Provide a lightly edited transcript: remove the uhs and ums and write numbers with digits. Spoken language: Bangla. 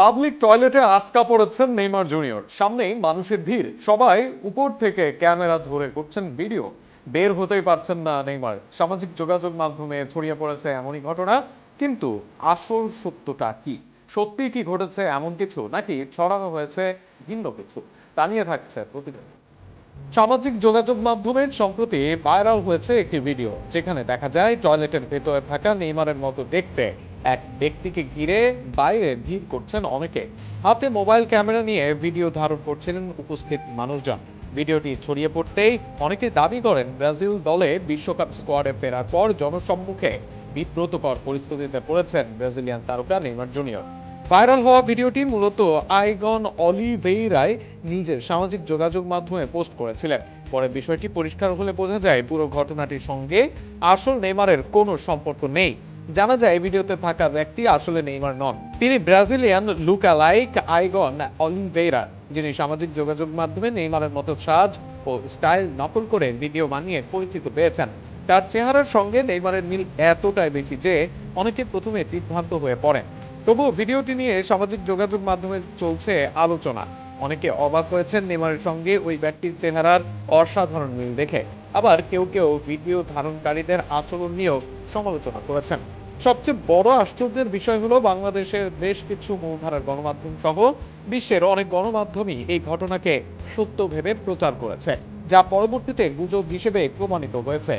পাবলিক টয়লেটে আটকা পড়েছেন নেইমার জুনিয়র। সামনেই মানুষের ভিড়, সবাই উপর থেকে ক্যামেরা ধরে করছেন ভিডিও। বের হতেই পারছেন না নেইমার। সামাজিক যোগাযোগ মাধ্যমে ছড়িয়ে পড়েছে এমনই ঘটনা, কিন্তু আসল সত্যটা কি? সত্যি কি ঘটেছে এমন কিছু, নাকি ছড়ানো হয়েছে ভিন্ন কিছু? তা নিয়ে থাকছে প্রতিদিন। সামাজিক যোগাযোগ মাধ্যমে সম্প্রতি ভাইরাল হয়েছে একটি ভিডিও, যেখানে দেখা যায় টয়লেটের ভেতরে থাকা নেইমারের মতো দেখতে এক ব্যক্তিকে ঘিরে বাইরে ভিড় করছেন অনেকে। হাতে মোবাইল ক্যামেরা নিয়ে ভিডিও ধারণ করছিলেন উপস্থিত মানুষজন। ভিডিওটি ছড়িয়ে পড়তেই অনেকে দাবি করেন ব্রাজিল দলে বিশ্বকাপ স্কোয়াডে ফেরার পর জনসম্মুখে বিব্রতকর পরিস্থিতিতে পড়েছেন ব্রাজিলিয়ান তারকা নেইমার জুনিয়র। ভাইরাল হওয়া ভিডিওটি মূলত আইগন অলিভেইরাই নিজের সামাজিক যোগাযোগ মাধ্যমে পোস্ট করেছিলেন। পরে বিষয়টি পরিষ্কার হলে বোঝা যায় পুরো ঘটনাটির সঙ্গে আসল নেইমারের কোনো সম্পর্ক নেই। জানা যায় ভিডিওতে থাকা ব্যক্তি আসলে নেইমার নন, তিনি ব্রাজিলিয়ান লুকালাইক আইগন অলিভেইরা, যিনি সামাজিক যোগাযোগ মাধ্যমে নেইমারের মতো সাজ ও স্টাইল নকল করে ভিডিও বানিয়ে পরিচিত পেয়েছেন। তার চেহারার সঙ্গে নেইমারের মিল এতটাই বেশি যে অনেকে প্রথমে বিভ্রান্ত হয়ে পড়েন। তবুও ভিডিওটি নিয়ে সামাজিক যোগাযোগ মাধ্যমে চলছে আলোচনা। অনেকে অবাক হয়েছেন নেইমারের সঙ্গে ওই ব্যক্তির চেহারার অসাধারণ মিল দেখে। আবার কেউ কেউ ভিডিও ধারণকারীদের আচরণ নিয়েও সমালোচনা করেছেন। সবচেয়ে বড় আশ্চর্যের বিষয় হলো, বাংলাদেশের বেশ কিছু মূলধারার গণমাধ্যম সহ বিশ্বের অনেক গণমাধ্যমই এই ঘটনাকে সত্য ভেবে প্রচার করেছে, যা পরবর্তীতে গুজব হিসেবে প্রমাণিত হয়েছে।